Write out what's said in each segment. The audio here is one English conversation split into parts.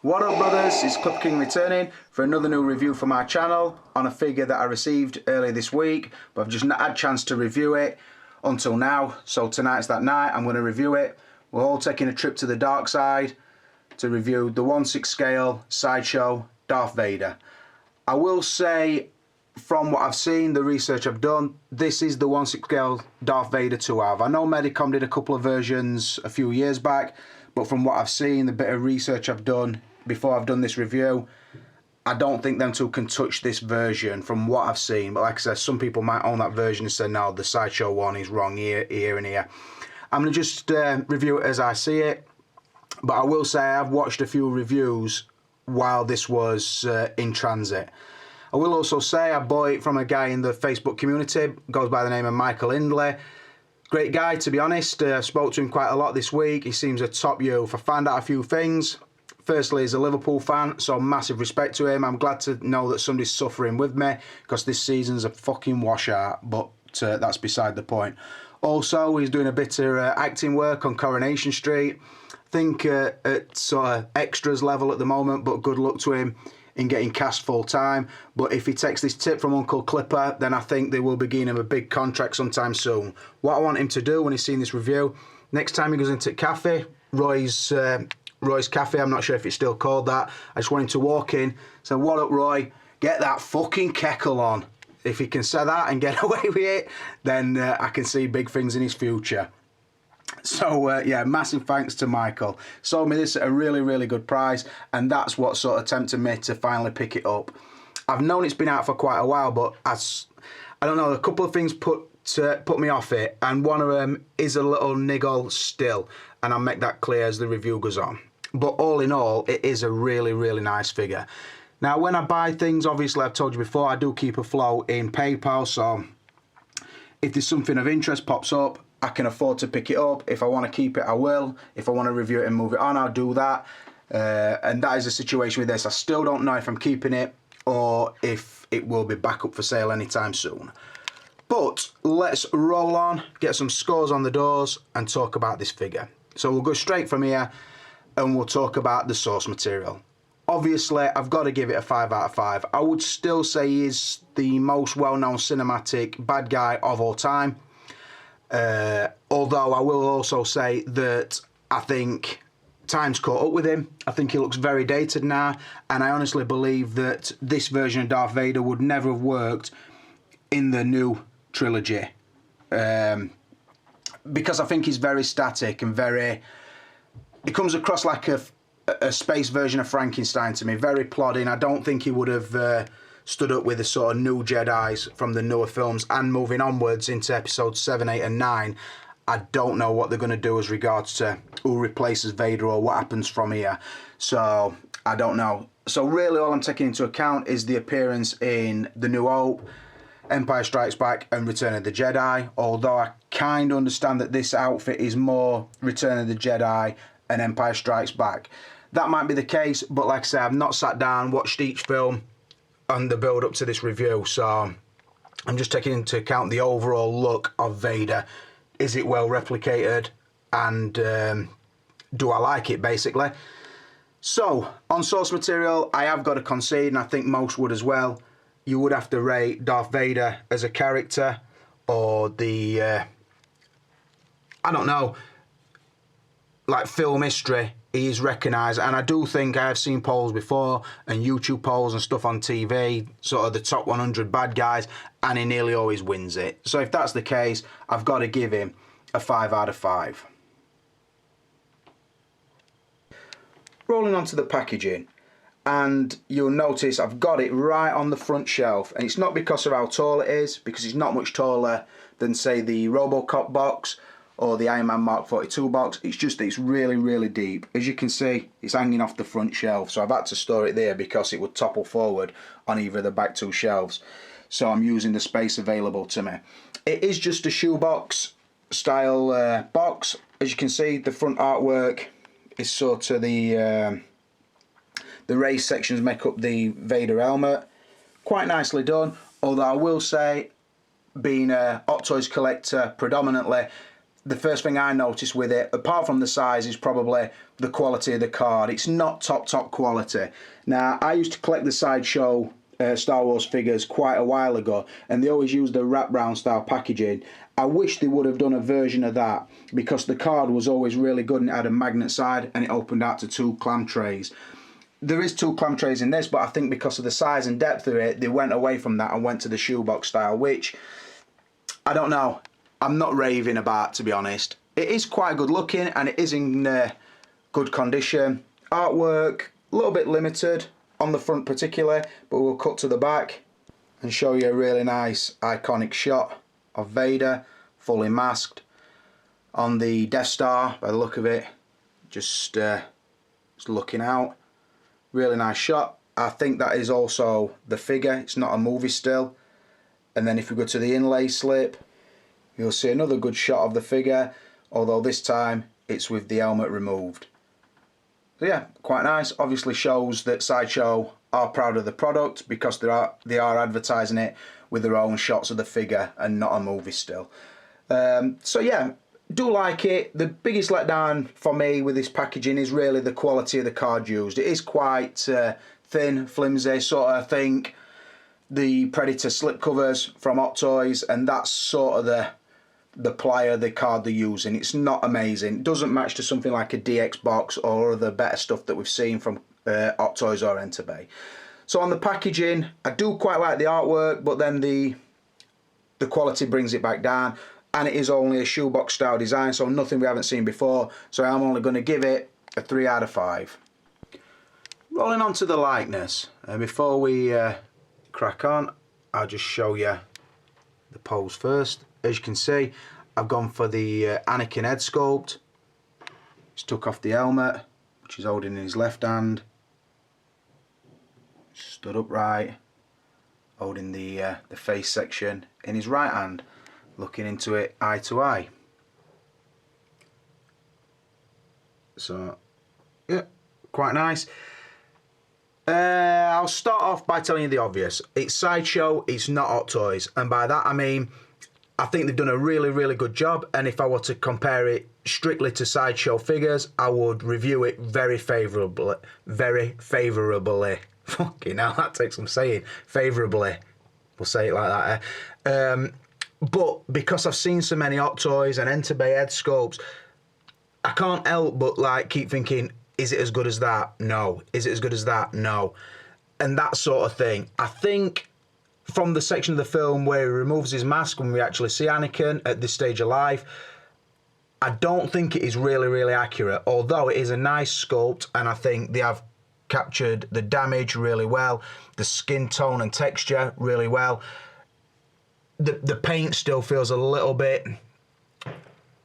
What up, brothers? It's Club King returning for another new review for my channel on a figure that I received earlier this week, but I've just not had a chance to review it until now. So tonight's that night, I'm going to review it. We're all taking a trip to the dark side to review the 1/6 scale Sideshow Darth Vader. I will say, from what I've seen, the research I've done, this is the 1/6 scale Darth Vader to have. I know Medicom did a couple of versions a few years back, but from what I've seen, the bit of research I've done before I've done this review, I don't think them two can touch this version from what I've seen. But like I said, some people might own that version and say, no, the Sideshow one is wrong here, here and here. I'm going to just review it as I see it. But I will say I've watched a few reviews while this was in transit. I will also say I bought it from a guy in the Facebook community, goes by the name of Michael Hindley. Great guy, to be honest. I spoke to him quite a lot this week. He seems a top youth. I found out a few things. Firstly, he's a Liverpool fan, so massive respect to him. I'm glad to know that somebody's suffering with me, because this season's a fucking washout, but that's beside the point. Also, he's doing a bit of acting work on Coronation Street. I think at sort of extras level at the moment, but good luck to him in getting cast full time. But if he takes this tip from Uncle Clipper, then I think they will be giving him a big contract sometime soon. What I want him to do when he's seen this review, next time he goes into cafe, Roy's Cafe, I'm not sure if it's still called that, I just want him to walk in, say, what up, Roy, get that fucking kettle on. If he can say that and get away with it, then I can see big things in his future. So yeah, massive thanks to Michael. Sold me this at a really, really good price, and that's what sort of tempted me to finally pick it up. I've known it's been out for quite a while, but I don't know, a couple of things put me off it, and one of them is a little niggle still, and I'll make that clear as the review goes on. But all in all, it is a really, really nice figure. Now, when I buy things, obviously I've told you before, I do keep a flow in PayPal, so if there's something of interest pops up, I can afford to pick it up. If I want to keep it, I will. If I want to review it and move it on, I'll do that. And that is the situation with this. I still don't know if I'm keeping it or if it will be back up for sale anytime soon. But let's roll on, get some scores on the doors, and talk about this figure. So we'll go straight from here, and we'll talk about the source material. Obviously, I've got to give it a 5 out of 5. I would still say he is the most well-known cinematic bad guy of all time. Although I will also say that I think time's caught up with him. I think he looks very dated now, and I honestly believe that this version of Darth Vader would never have worked in the new trilogy. Because I think he's very static and very... It comes across like a space version of Frankenstein to me, very plodding. I don't think he would have stood up with the sort of new Jedis from the newer films, and moving onwards into episodes 7, 8 and 9. I don't know what they're going to do as regards to who replaces Vader or what happens from here. So, I don't know. So really all I'm taking into account is the appearance in The New Hope, Empire Strikes Back and Return of the Jedi, although I kind of understand that this outfit is more Return of the Jedi and Empire Strikes Back. That might be the case, but like I say, I've not sat down, watched each film and the build up to this review, so I'm just taking into account the overall look of Vader. Is it well replicated, and do I like it, basically? So, on source material, I have got to concede, and I think most would as well, you would have to rate Darth Vader as a character, or the, I don't know, like film history. He is recognised, and I do think I have seen polls before and YouTube polls and stuff on TV, sort of the top 100 bad guys, and he nearly always wins it. So if that's the case, I've got to give him a 5 out of 5. Rolling on to the packaging, and you'll notice I've got it right on the front shelf, and it's not because of how tall it is, because it's not much taller than, say, the Robocop box or the Iron Man Mark 42 box. It's just that it's really, really deep. As you can see, it's hanging off the front shelf, so I've had to store it there because it would topple forward on either of the back two shelves. So I'm using the space available to me. It is just a shoebox style box. As you can see, the front artwork is sort of the raised sections make up the Vader helmet. Quite nicely done, although I will say, being a Hot Toys collector predominantly, the first thing I noticed with it, apart from the size, is probably the quality of the card. It's not top quality. Now, I used to collect the Sideshow Star Wars figures quite a while ago, and they always used the wraparound style packaging. I wish they would have done a version of that, because the card was always really good and it had a magnet side and it opened out to 2 clam trays. There is 2 clam trays in this, but I think because of the size and depth of it, they went away from that and went to the shoebox style, which, I don't know, I'm not raving about, to be honest. It is quite good looking and it is in good condition. Artwork, a little bit limited on the front particularly, but we'll cut to the back and show you a really nice iconic shot of Vader fully masked on the Death Star by the look of it, just looking out. Really nice shot. I think that is also the figure, it's not a movie still. And then if we go to the inlay slip, you'll see another good shot of the figure, although this time it's with the helmet removed. So yeah, quite nice. Obviously shows that Sideshow are proud of the product, because they are advertising it with their own shots of the figure and not a movie still. So yeah, do like it. The biggest letdown for me with this packaging is really the quality of the card used. It is quite thin, flimsy, sort of think the Predator slipcovers from Hot Toys, and that's sort of the plier, the card they're using. It's not amazing. It doesn't match to something like a DX box or other better stuff that we've seen from Hot Toys or Enterbay. So on the packaging, I do quite like the artwork, but then the quality brings it back down, and it is only a shoebox style design, so nothing we haven't seen before, so I'm only going to give it a 3 out of 5. Rolling on to the likeness, and before we crack on, I'll just show you the pose first. As you can see, I've gone for the Anakin head sculpt. He's took off the helmet, which he's holding in his left hand. Stood upright, holding the face section in his right hand, looking into it eye to eye. So, yeah, quite nice. I'll start off by telling you the obvious. It's Sideshow, it's not Hot Toys, and by that I mean I think they've done a really good job, and if I were to compare it strictly to Sideshow figures, I would review it very favourably. Fucking hell, that takes some saying. Favourably. We'll say it like that. But because I've seen so many Hot Toys and Enterbay head sculpts, I can't help but like keep thinking, is it as good as that? No. Is it as good as that? No. And that sort of thing. I think from the section of the film where he removes his mask when we actually see Anakin at this stage of life, I don't think it is really accurate, although it is a nice sculpt, and I think they have captured the damage really well, the skin tone and texture really well. The paint still feels a little bit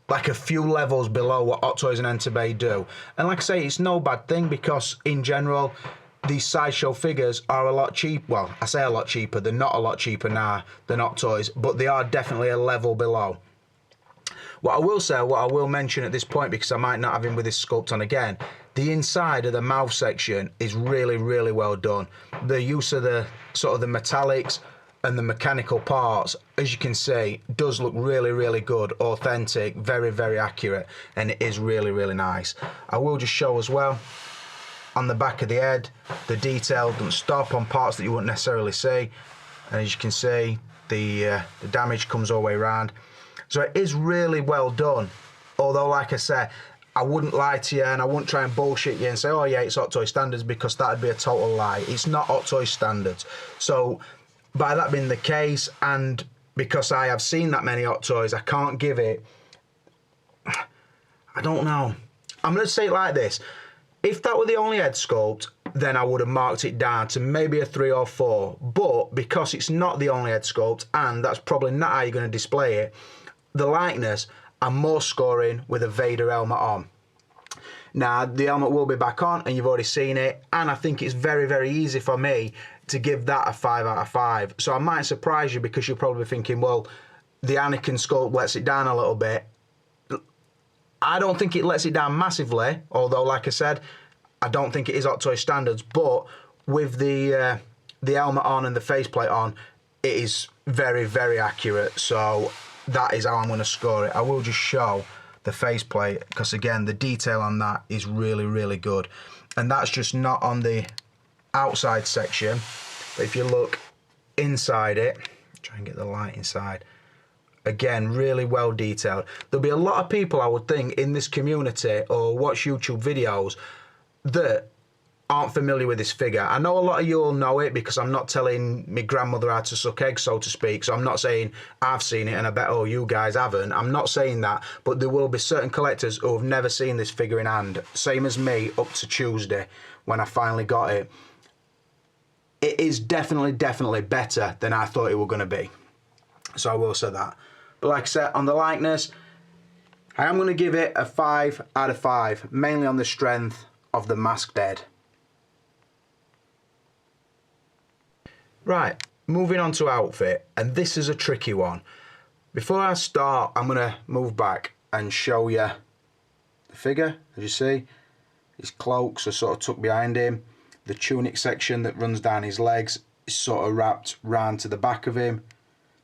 like a few levels below what Hot Toys and Enterbay do. And like I say, it's no bad thing, because in general, these Sideshow figures are a lot cheap. Well, I say a lot cheaper. They're not a lot cheaper now than Hot Toys, but they are definitely a level below. What I will say, what I will mention at this point, because I might not have him with this sculpt on again, the inside of the mouth section is really well done. The use of the sort of the metallics and the mechanical parts, as you can see, does look really good, authentic, very accurate, and it is really nice. I will just show as well, on the back of the head, the detail doesn't stop on parts that you wouldn't necessarily see, and as you can see, the damage comes all the way around. So it is really well done, although like I said, I wouldn't lie to you and I wouldn't try and bullshit you and say, oh yeah, it's Hot Toy standards, because that would be a total lie. It's not Hot Toy standards. So by that being the case, and because I have seen that many Hot Toys, I can't give it, I don't know. I'm going to say it like this. If that were the only head sculpt, then I would have marked it down to maybe a 3 or 4. But because it's not the only head sculpt, and that's probably not how you're going to display it, the likeness, I'm more scoring with a Vader helmet on. Now, the helmet will be back on, and you've already seen it, and I think it's very easy for me to give that a 5 out of 5. So I might surprise you, because you're probably thinking, well, the Anakin sculpt lets it down a little bit. I don't think it lets it down massively, although, like I said, I don't think it is Hot Toy standards, but with the helmet on and the faceplate on, it is very accurate. So that is how I'm going to score it. I will just show the faceplate, because again, the detail on that is really, really good. And that's just not on the outside section, but if you look inside it, try and get the light inside, again, really well detailed. There'll be a lot of people, I would think, in this community or watch YouTube videos that aren't familiar with this figure. I know a lot of you will know it because I'm not telling my grandmother how to suck eggs, so to speak, so I'm not saying I've seen it and I bet, oh, you guys haven't. I'm not saying that, but there will be certain collectors who have never seen this figure in hand, same as me up to Tuesday when I finally got it. It is definitely better than I thought it was going to be. So I will say that. But like I said, on the likeness, I am going to give it a 5 out of 5, mainly on the strength of the masked head. Right, moving on to outfit, and this is a tricky one. Before I start, I'm going to move back and show you the figure. As you see, his cloaks are sort of tucked behind him. The tunic section that runs down his legs is sort of wrapped round to the back of him.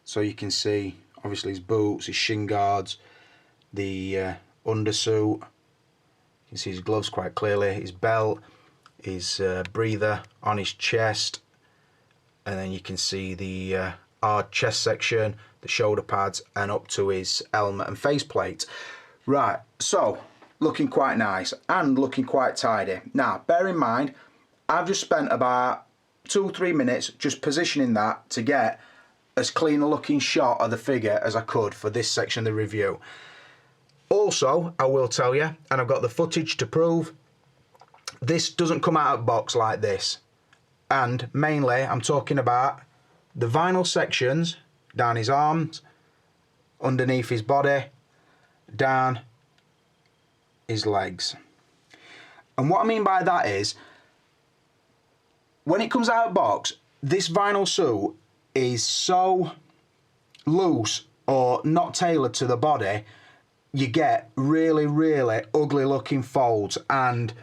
So you can see, obviously, his boots, his shin guards, the undersuit. You can see his gloves quite clearly, his belt, his breather on his chest. And then you can see the hard chest section, the shoulder pads, and up to his helmet and faceplate. Right, so looking quite nice and looking quite tidy. Now, bear in mind, I've just spent about 2-3 minutes just positioning that to get as clean a looking shot of the figure as I could for this section of the review. Also, I will tell you, and I've got the footage to prove, this doesn't come out of box like this. And mainly, I'm talking about the vinyl sections down his arms, underneath his body, down his legs. And what I mean by that is, when it comes out of box, this vinyl suit is so loose or not tailored to the body, you get really, really ugly looking folds and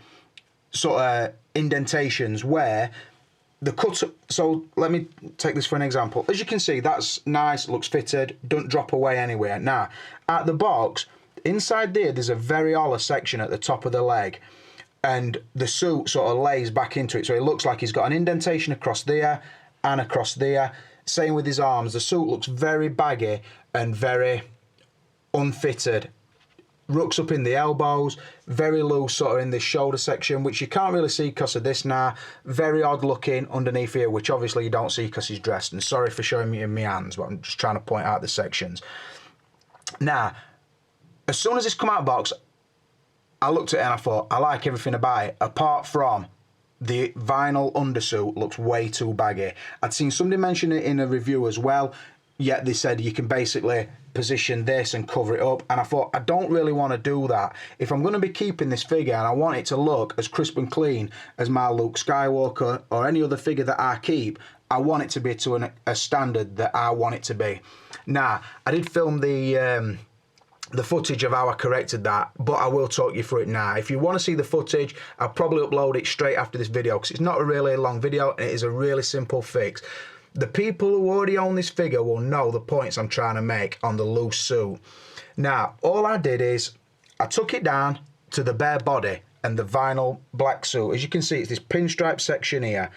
sort of indentations where the cut. So let me take this for an example. As you can see, that's nice, looks fitted, don't drop away anywhere. Now, at the box, inside there's a very hollow section at the top of the leg, and the suit sort of lays back into it, so it looks like he's got an indentation across there and across there. Same with his arms. The suit looks very baggy and very unfitted. Rucks up in the elbows, very loose sort of in this shoulder section, which you can't really see because of this now. Very odd looking underneath here, which obviously you don't see because he's dressed. And sorry for showing me in my hands, but I'm just trying to point out the sections. Now, as soon as this come out of box, I looked at it and I thought, I like everything about it, apart from the vinyl undersuit looks way too baggy. I'd seen somebody mention it in a review as well, yet they said you can basically position this and cover it up, and I thought, I don't really want to do that. If I'm going to be keeping this figure and I want it to look as crisp and clean as my Luke Skywalker or any other figure that I keep, I want it to be to a standard that I want it to be. Now, I did film the footage of how I corrected that, but I will talk you through it now. If you want to see the footage, I'll probably upload it straight after this video because it's not a really long video and it is a really simple fix. The people who already own this figure will know the points I'm trying to make on the loose suit. Now, all I did is I took it down to the bare body and the vinyl black suit. As you can see, it's this pinstripe section here.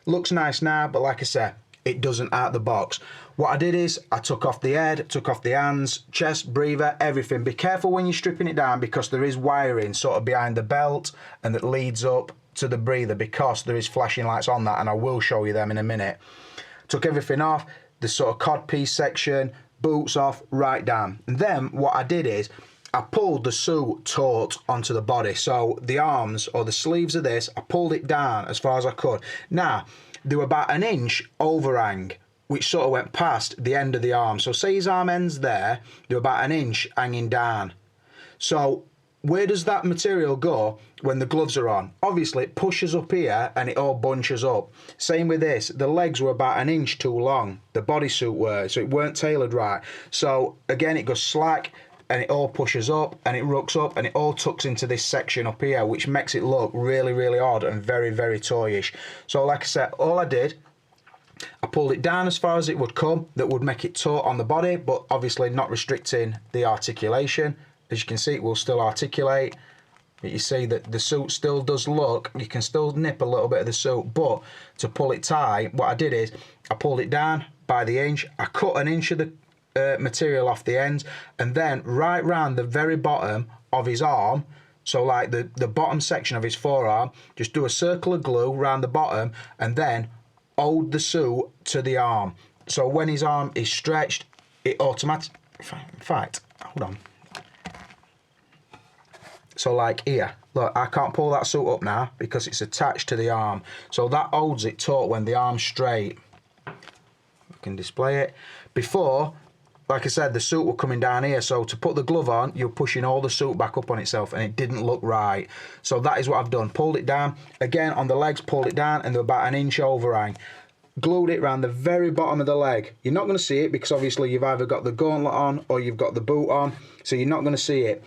Looks nice now, but like I said, it doesn't out the box. What I did is I took off the head, took off the hands, chest, breather, everything. Be careful when you're stripping it down because there is wiring sort of behind the belt and that leads up to the breather because there is flashing lights on that, and I will show you them in a minute. Took everything off, the sort of codpiece section, boots off, right down. And then what I did is I pulled the suit taut onto the body. So the arms or the sleeves of this, I pulled it down as far as I could. Now, they were about an inch overhang, which sort of went past the end of the arm. So say his arm ends there, they were about an inch hanging down. So where does that material go when the gloves are on? Obviously, it pushes up here and it all bunches up. Same with this. The legs were about an inch too long. The bodysuit were, so it weren't tailored right. So again, it goes slack and it all pushes up and it rucks up and it all tucks into this section up here, which makes it look really, really odd and very, very toyish. So like I said, all I did, I pulled it down as far as it would come. That would make it taut on the body, but obviously not restricting the articulation. as you can see, it will still articulate. But you see that the suit still does look, you can still nip a little bit of the suit, but to pull it tight, what I did is I pulled it down by the inch, I cut an inch of the material off the ends, and then right round the very bottom of his arm, so like the bottom section of his forearm, just do a circle of glue around the bottom and then hold the suit to the arm. So when his arm is stretched, it automatically, in fact, hold on. So like here, look, I can't pull that suit up now because it's attached to the arm. So that holds it taut when the arm's straight. We can display it. Before, like I said, the suit was coming down here. So to put the glove on, you're pushing all the suit back up on itself and it didn't look right. So that is what I've done. Pulled it down. Again, on the legs, pulled it down and they're about an inch overhang. Glued it around the very bottom of the leg. You're not going to see it because obviously you've either got the gauntlet on or you've got the boot on. So you're not going to see it.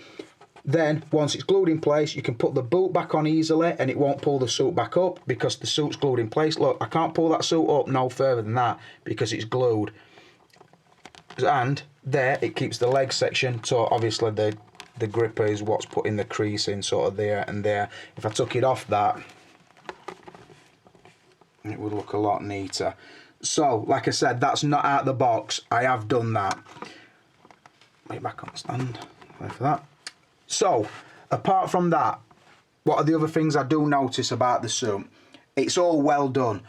Then, once it's glued in place, you can put the boot back on easily and it won't pull the suit back up because the suit's glued in place. Look, I can't pull that suit up no further than that because it's glued. And there, it keeps the leg section, so obviously the gripper is what's putting the crease in sort of there and there. If I took it off that, it would look a lot neater. So, like I said, that's not out of the box. I have done that. Wait, back on the stand. Wait for that. So, apart from that, what are the other things I do notice about the suit? It's all well done.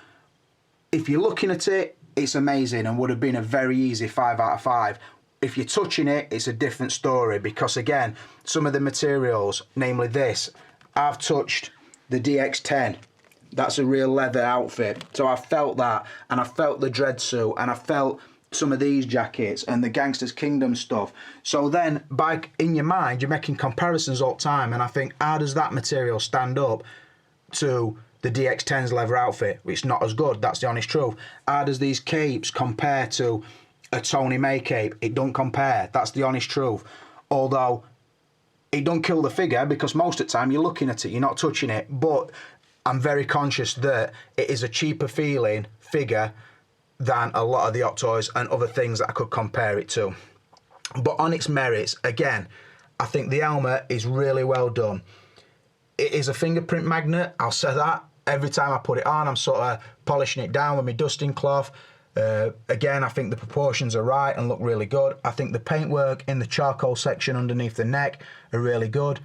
If you're looking at it, it's amazing and would have been a very easy 5 out of 5. If you're touching it, it's a different story because, again, some of the materials, namely this, I've touched the DX10. That's a real leather outfit. So I felt that, and I felt the Dredd suit, and I felt some of these jackets and the Gangsters Kingdom stuff. So then, in your mind, you're making comparisons all the time, and I think, how does that material stand up to the DX10's leather outfit? It's not as good, that's the honest truth. How does these capes compare to a Tony May cape? It don't compare, that's the honest truth. Although, it don't kill the figure, because most of the time you're looking at it, you're not touching it, but I'm very conscious that it is a cheaper feeling figure than a lot of the Hot Toys and other things that I could compare it to. But on its merits, again, I think the helmet is really well done. It is a fingerprint magnet, I'll say that. Every time I put it on, I'm sort of polishing it down with my dusting cloth. Again, I think the proportions are right and look really good. I think the paintwork in the charcoal section underneath the neck are really good.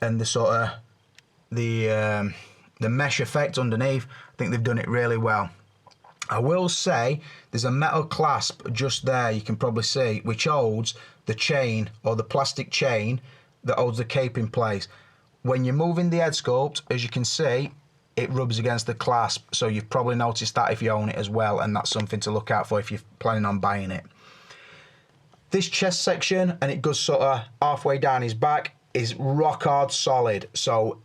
And the sort of, the mesh effect underneath, I think they've done it really well. I will say there's a metal clasp just there, you can probably see, which holds the chain, or the plastic chain that holds the cape in place. When you're moving the head sculpt, as you can see, it rubs against the clasp, so you've probably noticed that if you own it as well, and that's something to look out for if you're planning on buying it. This chest section, and it goes sort of halfway down his back, is rock hard solid, so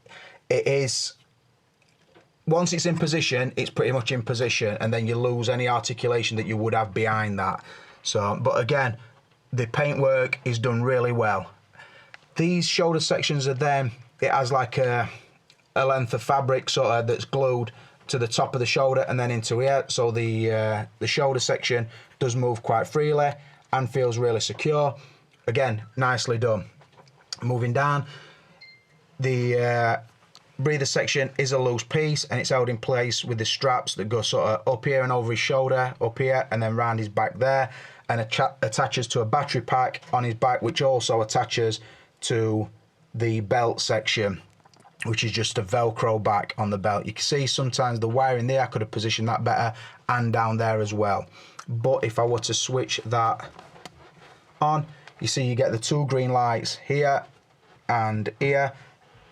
it is... Once it's in position, it's pretty much in position, and then you lose any articulation that you would have behind that. So, but again, the paintwork is done really well. These shoulder sections are then, it has like a length of fabric sort of that's glued to the top of the shoulder and then into here. So the shoulder section does move quite freely and feels really secure. Again, nicely done. Moving down, the breather section is a loose piece and it's held in place with the straps that go sort of up here and over his shoulder, up here and then round his back there, and attaches to a battery pack on his back, which also attaches to the belt section, which is just a Velcro back on the belt. You can see sometimes the wiring there, I could have positioned that better, and down there as well. But if I were to switch that on, you see you get the two green lights here and here,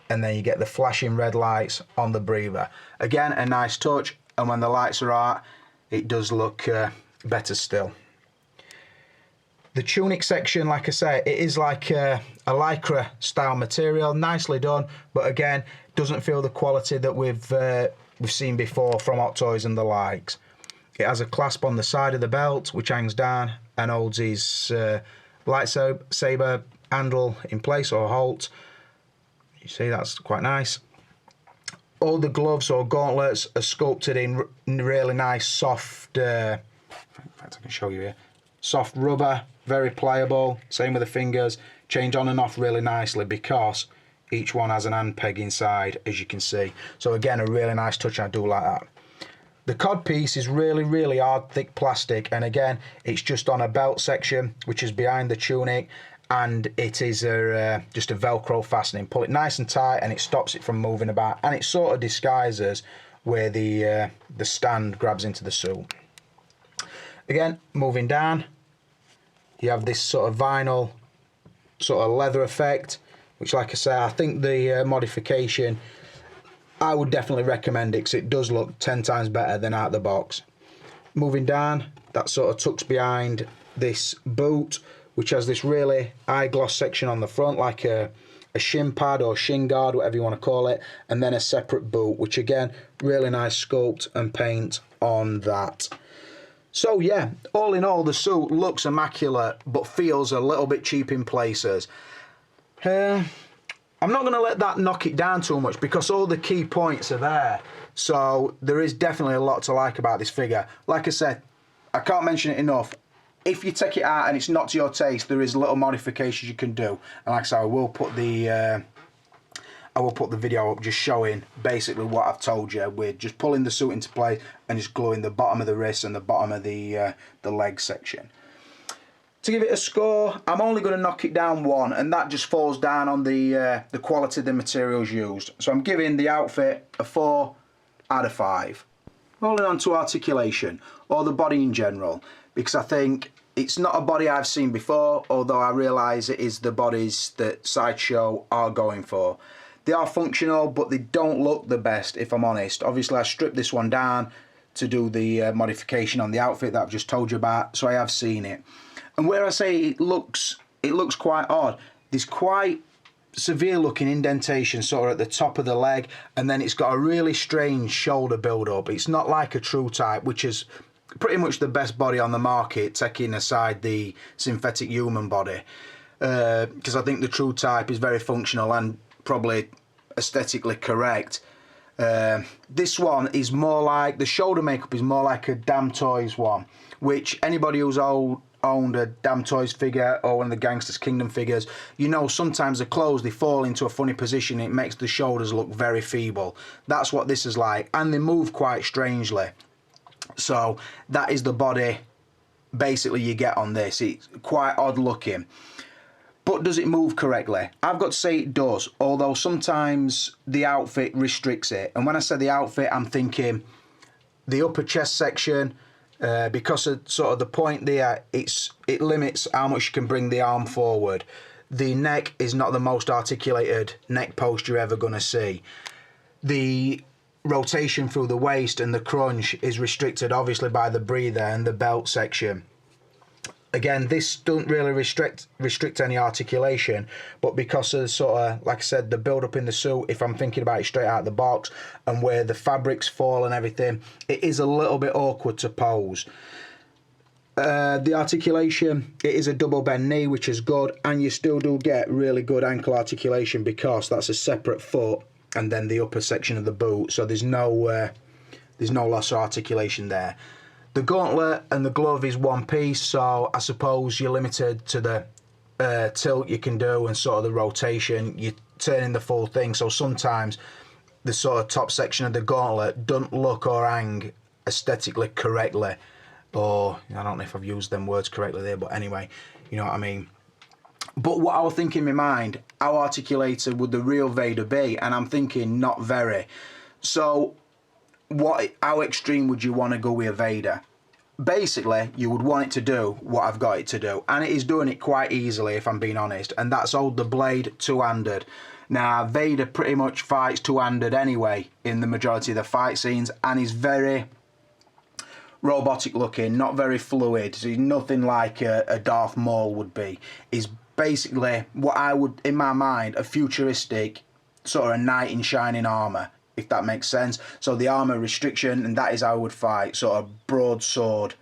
and then you get the flashing red lights on the breather. Again, a nice touch, and when the lights are out, it does look better still. The tunic section, like I say, it is like a lycra style material, nicely done, but again, doesn't feel the quality that we've seen before from Hot Toys and the likes. It has a clasp on the side of the belt, which hangs down and holds his lightsaber handle in place, or halt. You see, that's quite nice. All the gloves or gauntlets are sculpted in really nice soft, in fact I can show you here, soft rubber, very pliable, same with the fingers. change on and off really nicely because each one has an hand peg inside, as you can see. So again, a really nice touch, I do like that. The cod piece is really, really hard, thick plastic, and again, it's just on a belt section, which is behind the tunic, and it is just a Velcro fastening. Pull it nice and tight, and it stops it from moving about, and it sort of disguises where the stand grabs into the suit. Again, moving down, you have this sort of vinyl, sort of leather effect, which, like I say, I think the modification, I would definitely recommend it because it does look 10 times better than out of the box. Moving down, that sort of tucks behind this boot, which has this really high gloss section on the front, like a shin pad or shin guard, whatever you want to call it, and then a separate boot, which again, really nice sculpt and paint on that. So yeah, all in all, the suit looks immaculate, but feels a little bit cheap in places. I'm not going to let that knock it down too much because all the key points are there. So there is definitely a lot to like about this figure. Like I said, I can't mention it enough. If you take it out and it's not to your taste, there is little modifications you can do. And like I said, I will put the video up just showing basically what I've told you. We're just pulling the suit into place and just gluing the bottom of the wrist and the bottom of the leg section. To give it a score, I'm only going to knock it down 1, and that just falls down on the quality of the materials used. So I'm giving the outfit a 4 out of 5. Rolling on to articulation, or the body in general, because I think it's not a body I've seen before, although I realise it is the bodies that Sideshow are going for. They are functional, but they don't look the best, if I'm honest. Obviously, I stripped this one down to do the modification on the outfit that I've just told you about, so I have seen it. And where I say it looks quite odd, there's quite severe looking indentation sort of at the top of the leg, and then it's got a really strange shoulder build up. It's not like a true type, which is pretty much the best body on the market, taking aside the synthetic human body, because I think the true type is very functional and probably aesthetically correct. This one is more like, the shoulder makeup is more like a Damn Toys one, which anybody who's owned a Damn Toys figure or one of the Gangsters Kingdom figures, you know sometimes the clothes, they fall into a funny position, it makes the shoulders look very feeble. That's what this is like, and they move quite strangely. So that is the body basically you get on this. It's quite odd looking. But does it move correctly? I've got to say it does, although sometimes the outfit restricts it. And when I say the outfit, I'm thinking the upper chest section, because of sort of the point there, it limits how much you can bring the arm forward. The neck is not the most articulated neck post you're ever going to see. The rotation through the waist and the crunch is restricted obviously by the breather and the belt section. Again, this doesn't really restrict any articulation, but because of sort of, like I said, the build up in the suit, if I'm thinking about it straight out of the box and where the fabrics fall and everything, it is a little bit awkward to pose. The articulation, it is a double bend knee, which is good, and you still do get really good ankle articulation because that's a separate foot and then the upper section of the boot, so there's no loss of articulation there. The gauntlet and the glove is one piece, so I suppose you're limited to the tilt you can do and sort of the rotation. You're turning the full thing, so sometimes the sort of top section of the gauntlet doesn't look or hang aesthetically correctly. Or, I don't know if I've used them words correctly there, but anyway, you know what I mean. But what I was thinking in my mind, how articulated would the real Vader be? And I'm thinking not very. So how extreme would you want to go with a Vader? Basically, you would want it to do what I've got it to do, and it is doing it quite easily, if I'm being honest, and that's hold the blade two-handed. Now, Vader pretty much fights two-handed anyway in the majority of the fight scenes, and he's very robotic looking, not very fluid. So he's nothing like a Darth Maul would be. He's basically what I would, in my mind, a futuristic sort of a knight in shining armour, if that makes sense. So the armour restriction, and that is how I would fight, sort of broadsword,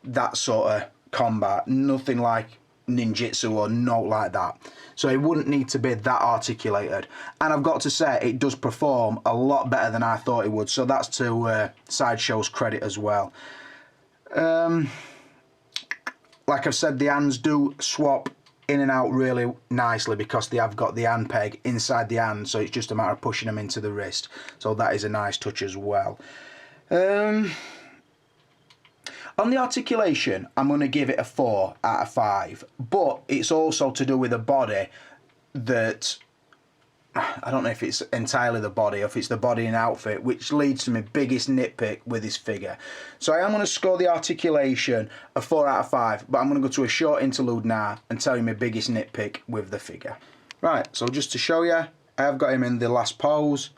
that sort of combat. Nothing like ninjutsu or no like that. So it wouldn't need to be that articulated. And I've got to say, it does perform a lot better than I thought it would. So that's to Sideshow's credit as well. Like I've said, the hands do swap in and out really nicely because they have got the hand peg inside the hand, so it's just a matter of pushing them into the wrist. So that is a nice touch as well. On the articulation, I'm going to give it a 4 out of 5, but it's also to do with the body that, I don't know if it's entirely the body or if it's the body and outfit, which leads to my biggest nitpick with this figure. So I am going to score the articulation a 4 out of 5, but I'm going to go to a short interlude now and tell you my biggest nitpick with the figure. Right, so just to show you, I have got him in the last pose.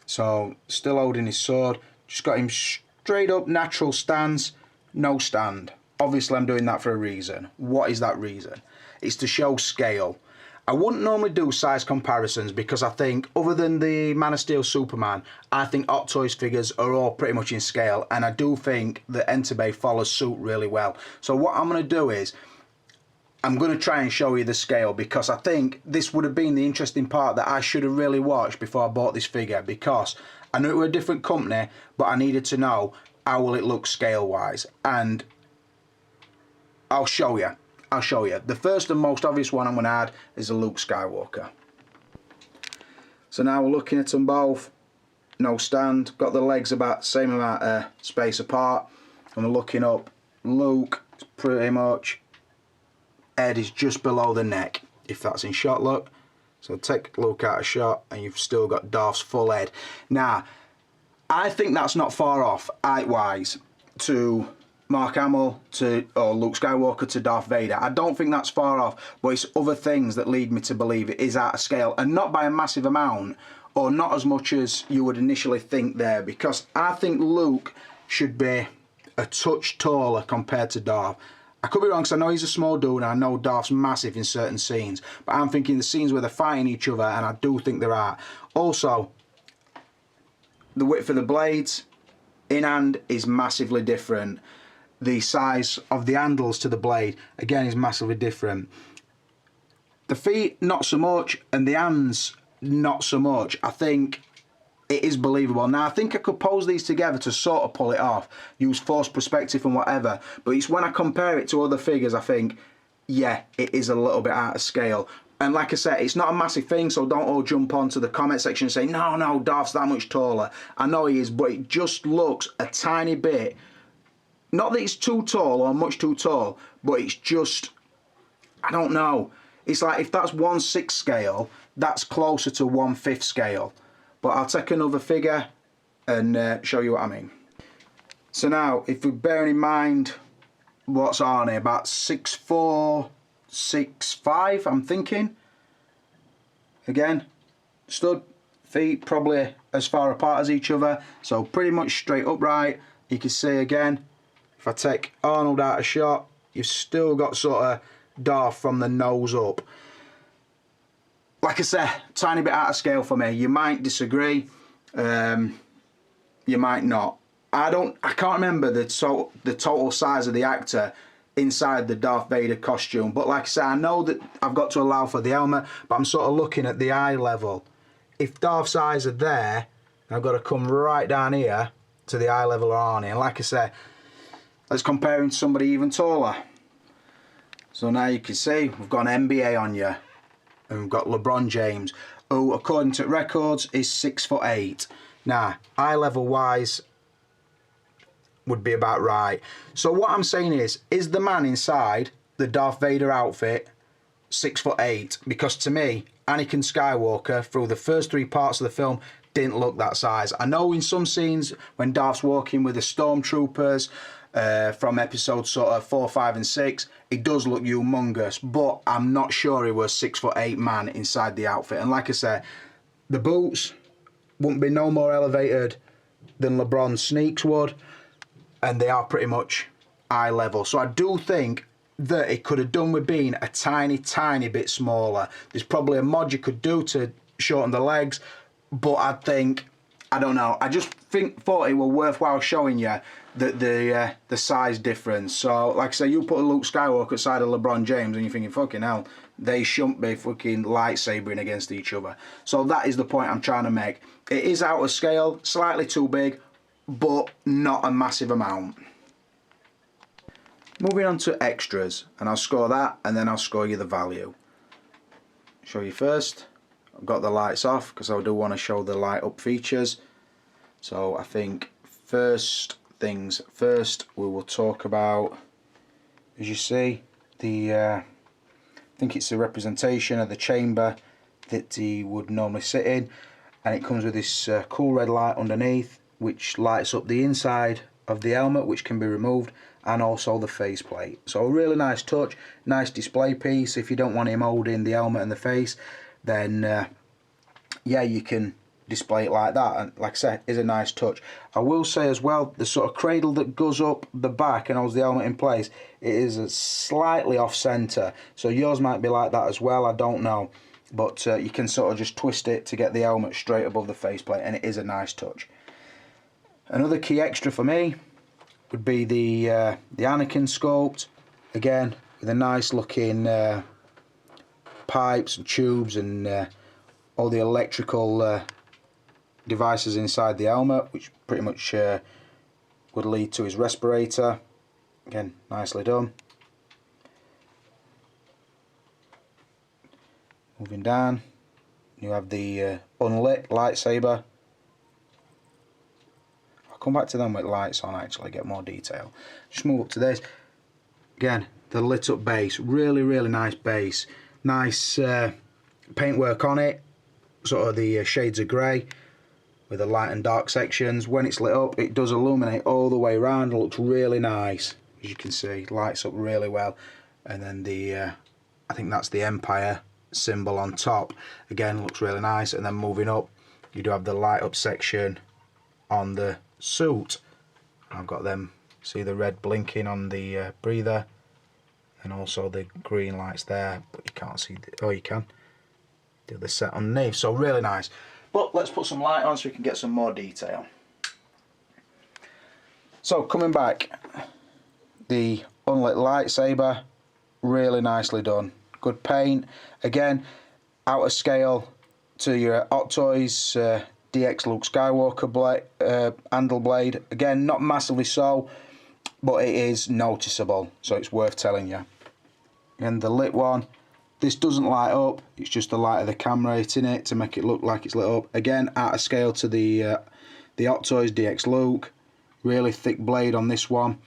So still holding his sword, just got him straight up, natural stance, no stand. Obviously I'm doing that for a reason. What is that reason? It's to show scale. I wouldn't normally do size comparisons because I think, other than the Man of Steel Superman, I think Hot Toys figures are all pretty much in scale, and I do think that Entebbe follows suit really well. So what I'm going to do is, I'm going to try and show you the scale, because I think this would have been the interesting part that I should have really watched before I bought this figure, because I knew it was a different company, but I needed to know how will it look scale-wise, and I'll show you. I'll show you. The first and most obvious one I'm going to add is a Luke Skywalker. So now we're looking at them both. No stand. Got the legs about the same amount of space apart. And we're looking up. Luke is pretty much, head is just below the neck, if that's in shot, look. So take Luke out of shot and you've still got Darth's full head. Now, I think that's not far off height-wise to Mark Hamill or Luke Skywalker to Darth Vader. I don't think that's far off, but it's other things that lead me to believe it is out of scale, and not by a massive amount, or not as much as you would initially think there, because I think Luke should be a touch taller compared to Darth. I could be wrong, because I know he's a small dude and I know Darth's massive in certain scenes, but I'm thinking the scenes where they're fighting each other, and I do think there are. Also, the width of the blades in hand is massively different. The size of the handles to the blade, again, is massively different. The feet, not so much, and the hands, not so much. I think it is believable. Now, I think I could pose these together to sort of pull it off, use forced perspective and whatever, but it's when I compare it to other figures, I think, yeah, it is a little bit out of scale. And like I said, it's not a massive thing, so don't all jump onto the comment section and say, no, Darth's that much taller. I know he is, but it just looks a tiny bit. Not that it's too tall or much too tall, but it's just, I don't know. It's like if that's 1/6 scale, that's closer to 1/5 scale. But I'll take another figure and show you what I mean. So now, if we're bearing in mind what's on here, about 6'4", 6'5", I'm thinking. Again, stud, feet probably as far apart as each other, so pretty much straight upright. You can see again, if I take Arnold out of shot, you've still got sort of Darth from the nose up. Like I said, tiny bit out of scale for me. You might disagree, you might not. I can't remember the total size of the actor inside the Darth Vader costume, but like I said, I know that I've got to allow for the helmet, but I'm sort of looking at the eye level. If Darth's eyes are there, I've got to come right down here to the eye level of Arnie, and like I said, let's compare him to somebody even taller. So now you can see we've got an NBA on you, and we've got LeBron James, who according to records is 6'8". Now, eye level wise would be about right. So what I'm saying is the man inside the Darth Vader outfit 6'8"? Because to me, Anakin Skywalker, through the first 3 parts of the film, didn't look that size. I know in some scenes when Darth's walking with the stormtroopers from episodes sort of 4, 5 and 6, it does look humongous, but I'm not sure he was 6'8" man inside the outfit. And like I said, the boots wouldn't be no more elevated than LeBron's sneaks would, and they are pretty much eye level. So I do think that it could have done with being a tiny bit smaller. There's probably a mod you could do to shorten the legs, but I think, I don't know, I just thought it were worthwhile showing you the size difference. So like I say, you put a Luke Skywalker outside of LeBron James and you're thinking, fucking hell, they shouldn't be fucking lightsabering against each other. So that is the point I'm trying to make. It is out of scale, slightly too big, but not a massive amount. Moving on to extras, and I'll score that and then I'll score you the value. Show you first. I've got the lights off because I do want to show the light up features. So I think first things first, we will talk about, as you see, I think it's the representation of the chamber that he would normally sit in, and it comes with this cool red light underneath which lights up the inside of the helmet, which can be removed, and also the faceplate. So a really nice touch, nice display piece. If you don't want him holding the helmet and the face, then yeah, you can display it like that, and like I said, is a nice touch. I will say as well, the sort of cradle that goes up the back and holds the helmet in place, it is slightly off center, so yours might be like that as well, I don't know, but you can sort of just twist it to get the helmet straight above the faceplate, and it is a nice touch. Another key extra for me would be the Anakin sculpt, again with a nice looking pipes and tubes and all the electrical devices inside the helmet, which pretty much would lead to his respirator. Again, nicely done. Moving down, you have the unlit lightsaber. I'll come back to them with lights on, actually get more detail. Just move up to this. Again, the lit up base, really nice base. Nice paintwork on it, sort of the shades of grey with the light and dark sections. When it's lit up, it does illuminate all the way around. It looks really nice, as you can see, lights up really well. And then the I think that's the Empire symbol on top, again looks really nice. And then moving up, you do have the light up section on the suit. I've got them, see the red blinking on the breather, and also the green lights there, but you can't see oh, you can, the other set underneath. So really nice. But let's put some light on so we can get some more detail. So coming back, the unlit lightsaber, really nicely done. Good paint. Again, out of scale to your Hot Toys DX Luke Skywalker handle blade. Again, not massively so, but it is noticeable, so it's worth telling you. And the lit one, this doesn't light up, it's just the light of the camera hitting it to make it look like it's lit up. Again, out of scale to the Hot Toys DX Luke. Really thick blade on this one,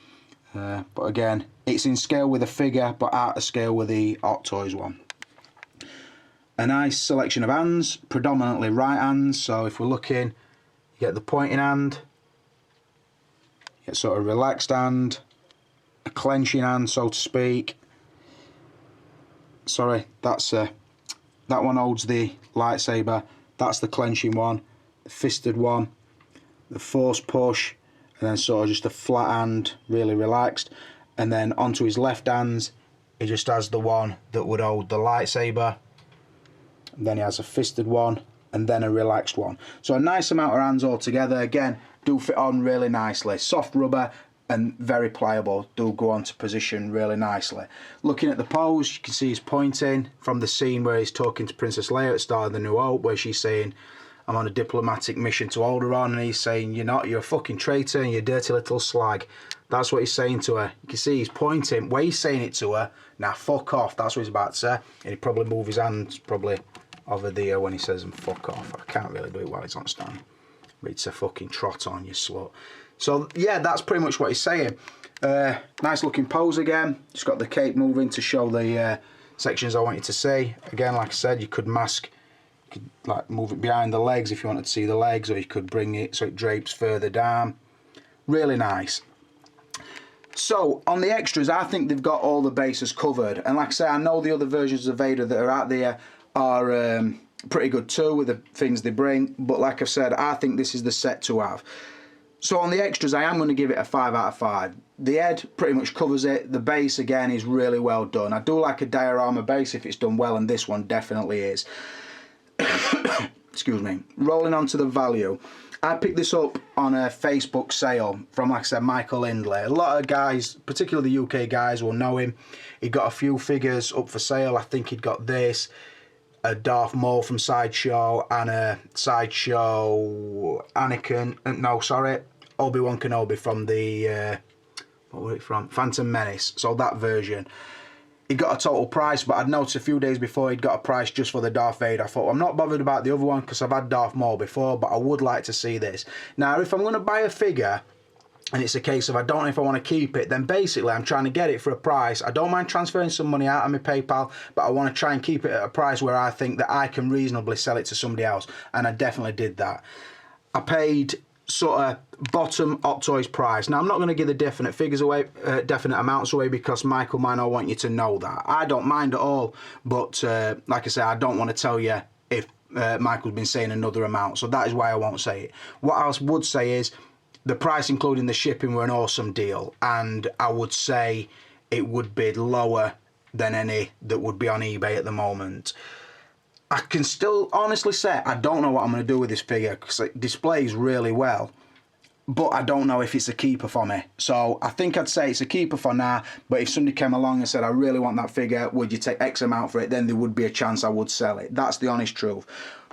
but again, it's in scale with the figure, but out of scale with the Hot Toys one. A nice selection of hands, predominantly right hands, so if we're looking, you get the pointing hand, you get sort of relaxed hand, a clenching hand, so to speak. Sorry, that's that one holds the lightsaber, that's the clenching one, the fisted one, the force push, and then sort of just a flat hand, really relaxed. And then onto his left hands, he just has the one that would hold the lightsaber, and then he has a fisted one, and then a relaxed one. So a nice amount of hands all together. Again, do fit on really nicely. Soft rubber and very pliable, do go on to position really nicely. Looking at the pose, you can see he's pointing from the scene where he's talking to Princess Leia at the start of The New Hope, where she's saying, I'm on a diplomatic mission to Alderaan, and he's saying, you're not, you're a fucking traitor and you're a dirty little slag. That's what he's saying to her. You can see he's pointing, where he's saying it to her, now fuck off, that's what he's about to say. And he probably move his hands probably over there when he says fuck off. I can't really do it while he's on stand. But it's a fucking trot on, you slut. So yeah, that's pretty much what he's saying. Nice looking pose again. Just got the cape moving to show the sections I want you to see. Again, like I said, you could mask, you could like move it behind the legs if you wanted to see the legs, or you could bring it so it drapes further down. Really nice. So on the extras, I think they've got all the bases covered. And like I say, I know the other versions of Vader that are out there are pretty good too with the things they bring. But like I said, I think this is the set to have. So on the extras, I am going to give it a 5 out of 5. The head pretty much covers it. The base, again, is really well done. I do like a diorama base if it's done well, and this one definitely is. Excuse me. Rolling on to the value. I picked this up on a Facebook sale from, like I said, Michael Lindley. A lot of guys, particularly the UK guys, will know him. He got a few figures up for sale. I think he'd got this, a Darth Maul from Sideshow, and a Sideshow Anakin, no, sorry, Obi-Wan Kenobi from the what was it from? Phantom Menace. So that version. He got a total price, but I'd noticed a few days before he'd got a price just for the Darth Vader. I thought, well, I'm not bothered about the other one because I've had Darth Maul before, but I would like to see this. Now, if I'm going to buy a figure, and it's a case of I don't know if I want to keep it, then basically I'm trying to get it for a price. I don't mind transferring some money out of my PayPal, but I want to try and keep it at a price where I think that I can reasonably sell it to somebody else, and I definitely did that. I paid sort of bottom Hot Toys price. Now I'm not going to give the definite figures away, definite amounts away, because Michael might not want you to know that. I don't mind at all, but like I say, I don't want to tell you if Michael's been saying another amount, so that is why I won't say it. What I would say is, the price including the shipping were an awesome deal, and I would say it would be lower than any that would be on eBay at the moment. I can still honestly say I don't know what I'm going to do with this figure because it displays really well, but I don't know if it's a keeper for me. So I think I'd say it's a keeper for now, but if somebody came along and said, I really want that figure, would you take X amount for it, then there would be a chance I would sell it. That's the honest truth.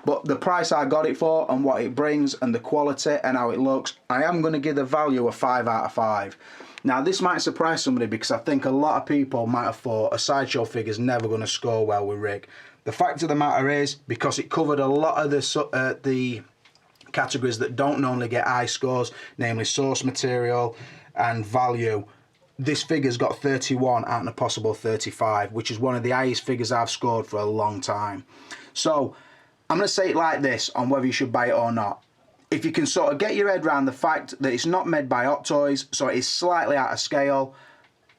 But the price I got it for and what it brings and the quality and how it looks, I am going to give the value a 5 out of 5. Now this might surprise somebody because I think a lot of people might have thought a Sideshow figure's never going to score well with Rick. The fact of the matter is, because it covered a lot of the categories that don't normally get high scores, namely source material and value, this figure's got 31 out of a possible 35, which is one of the highest figures I've scored for a long time. So I'm going to say it like this on whether you should buy it or not. If you can sort of get your head around the fact that it's not made by Hot Toys, so it is slightly out of scale,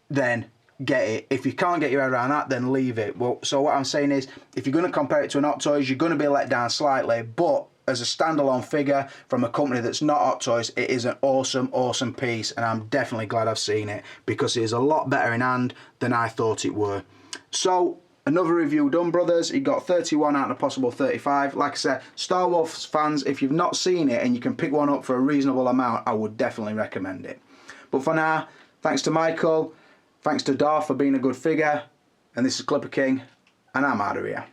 then get it. If you can't get your head around that, then leave it. Well, so what I'm saying is, if you're going to compare it to an Hot Toys, you're going to be let down slightly, but as a standalone figure from a company that's not Hot Toys, it is an awesome, awesome piece, and I'm definitely glad I've seen it because it is a lot better in hand than I thought it were. So, another review done, brothers. It got 31 out of a possible 35. Like I said, Star Wars fans, if you've not seen it and you can pick one up for a reasonable amount, I would definitely recommend it. But for now, thanks to Michael, thanks to Darth for being a good figure, and this is Clipper King, and I'm out of here.